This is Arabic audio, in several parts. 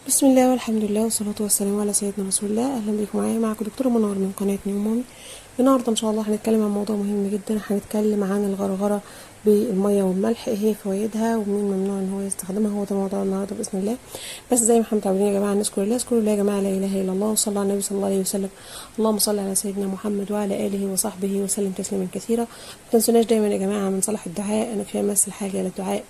بسم الله والحمد لله والصلاة والسلام على سيدنا رسول الله. أهلا بكم معاكم دكتورة منور من قناة نيو مامي. النهاردة إن شاء الله هنتكلم عن موضوع مهم جدا. هنتكلم عن الغرغرة بالمية والملح، ايه هي فوائدها ومين ممنوع ان هو يستخدمها. هو ده موضوع النهارده باذن الله. بس زي ما احنا متعودين يا جماعه، نذكر الله، اذكروا الله يا جماعه، لا اله الا الله، وصلى على النبي صلى الله عليه وسلم. اللهم صل على سيدنا محمد وعلى اله وصحبه وسلم تسليما كثيرا. ما تنسوناش دايما يا جماعه من صلاح الدعاء انا في امس الحاجه للدعاء.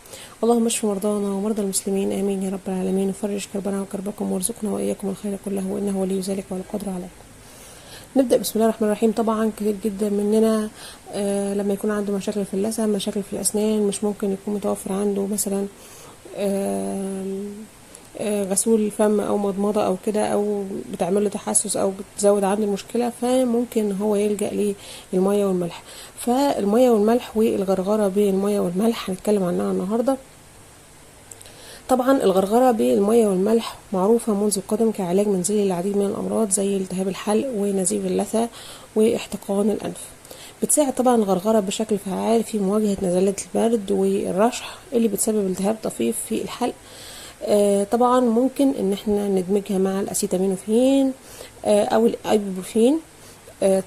اللهم اشف مرضانا ومرضى المسلمين، امين يا رب العالمين، وفرج كربنا وكربكم وارزقنا واياكم الخير كله، وانه ولي ذلك والقدر عليه. نبدأ بسم الله الرحمن الرحيم. طبعا كتير جدا مننا لما يكون عنده مشاكل في اللثة، مشاكل في الأسنان، مش ممكن يكون متوفر عنده مثلا غسول فم أو مضمضة أو كده، أو بتعمله تحسس أو بتزود عنده المشكلة، فممكن هو يلجأ للمية والملح. فالمية والملح والغرغرة بالمية والملح هنتكلم عنها النهاردة. طبعا الغرغرة بالمية والملح معروفة منذ القدم كعلاج منزلي للعديد من الأمراض زي التهاب الحلق ونزيف اللثة واحتقان الأنف. بتساعد طبعا الغرغرة بشكل فعال في مواجهة نزلات البرد والرشح اللي بتسبب التهاب طفيف في الحلق. طبعا ممكن ان احنا ندمجها مع الاسيتامينوفين او الايبوبروفين،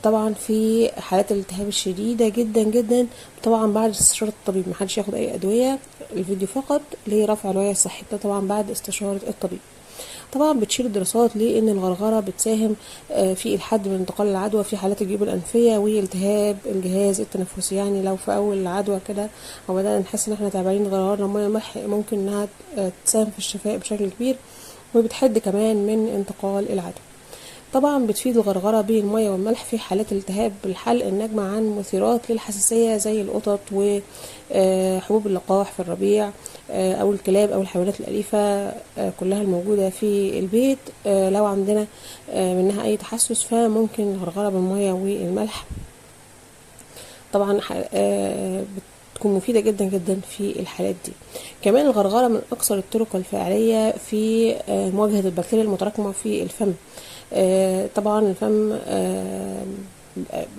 طبعا في حالات الالتهاب الشديدة جدا جدا، طبعا بعد استشارة الطبيب. محدش ياخد اي ادوية. الفيديو فقط لرفع الوعي الصحي، طبعا بعد استشارة الطبيب. طبعا بتشير الدراسات لان الغرغرة بتساهم في الحد من انتقال العدوى في حالات الجيوب الانفية والتهاب الجهاز التنفسي. يعني لو في اول العدوى كده او بدأنا نحس ان احنا تعبانين، غرغرنا ميه ملح ممكن انها تساهم في الشفاء بشكل كبير، وبتحد كمان من انتقال العدوى. طبعا بتفيد الغرغرة بالمية والملح في حالات التهاب الحلق الناجمة عن مثيرات للحساسية زي القطط وحبوب اللقاح في الربيع أو الكلاب أو الحيوانات الأليفة كلها الموجودة في البيت. لو عندنا منها أي تحسس، فممكن الغرغرة بالمية والملح طبعا بتكون مفيدة جدا جدا في الحالات دي. كمان الغرغرة من أكثر الطرق الفعالية في مواجهة البكتيريا المتراكمة في الفم. طبعا الفم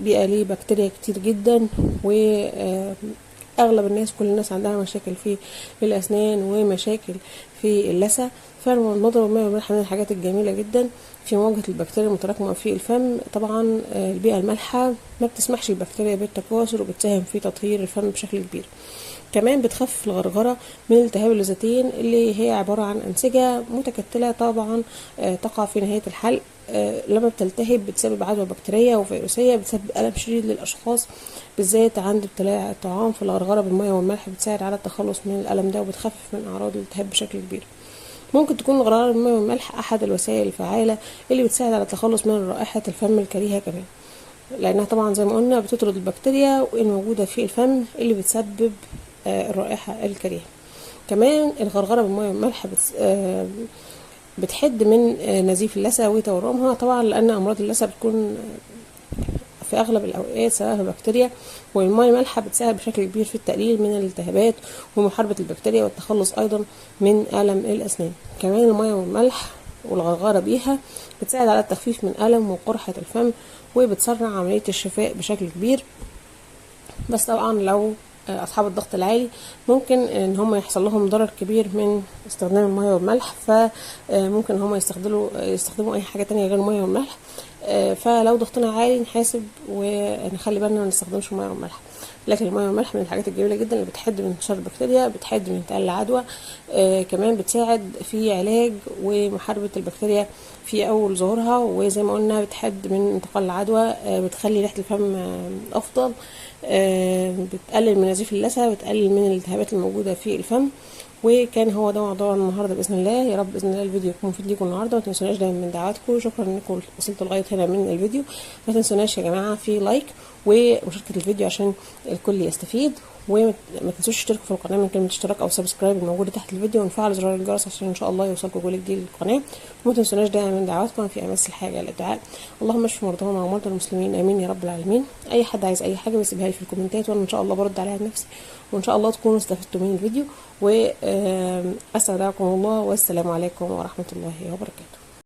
بيئة ليه بكتيريا كتير جدا، واغلب الناس، كل الناس عندها مشاكل في الاسنان ومشاكل في اللثة. فالمضمضة والماء والملح من الحاجات الجميلة جدا في مواجهة البكتيريا المتراكمة في الفم. طبعا البيئة المالحة ما بتسمحش للبكتيريا بالتكاثر، وبتساهم في تطهير الفم بشكل كبير. كمان بتخفف الغرغرة من التهاب اللثتين اللي هي عبارة عن أنسجة متكتلة طبعا تقع في نهاية الحلق. لما بتلتهب بتسبب عدوى بكتيرية وفيروسية، بتسبب ألم شديد للأشخاص بالذات عند ابتلاع الطعام. في الغرغرة بالمية والملح بتساعد على التخلص من الألم ده، وبتخفف من أعراض الالتهاب بشكل كبير. ممكن تكون الغرغرة بالمية والملح أحد الوسائل الفعالة اللي بتساعد على التخلص من رائحة الفم الكريهة كمان، لأنها طبعا زي ما قلنا بتطرد البكتيريا الموجودة في الفم اللي بتسبب الرائحة الكريهة. كمان الغرغرة بالمية والملح بتحد من نزيف اللثة وتورمها، طبعا لأن أمراض اللثة بتكون في أغلب الأوقات سببها بكتيريا، والمية المالحة بتساعد بشكل كبير في التقليل من الالتهابات ومحاربة البكتيريا والتخلص أيضا من ألم الأسنان. كمان المية والملح والغرغرة بيها بتساعد على التخفيف من ألم وقرحة الفم، وبتسرع عملية الشفاء بشكل كبير. بس طبعا لو اصحاب الضغط العالي ممكن ان هم يحصل لهم ضرر كبير من استخدام المية والملح، فممكن هم يستخدموا اي حاجة تانية غير المية والملح. فلو ضغطنا عالي نحاسب ونخلي بالنا ما نستخدمش المية والملح. لكن المية والملح من الحاجات الجميلة جدا اللي بتحد من انتشار البكتيريا، بتحد من انتقال العدوى. كمان بتساعد في علاج ومحاربة البكتيريا في اول ظهورها، وزي ما قلنا بتحد من انتقال العدوى، بتخلي ريحة الفم افضل، بتقلل من نزيف اللثة، بتقلل من الالتهابات الموجودة في الفم. وكان هو ده موضوع النهارده باذن الله. يا رب باذن الله الفيديو يكون مفيد ليكم النهارده. ما تنسوناش دايما من دعواتكم. شكرا انكم وصلتوا لغايه هنا من الفيديو. ما تنسوناش يا جماعه في لايك ومشاركه الفيديو عشان الكل يستفيد، وما تنسوش تشتركوا في القناه من كلمه اشتراك او سبسكرايب الموجوده تحت الفيديو، ونفعل زرار الجرس عشان ان شاء الله يوصلكم كل جديد للقناه. وما تنسوناش دايما من دعواتكم في امس الحاجه للدعاء. اللهم اشف مرضانا ومرضى المسلمين، امين يا رب العالمين. اي حد عايز اي حاجه بيسيبها لي في الكومنتات، وانا ان شاء الله برد عليها بنفسي، وان شاء الله تكونوا استفدتوا من الفيديو. واستودعكم الله، والسلام عليكم ورحمه الله وبركاته.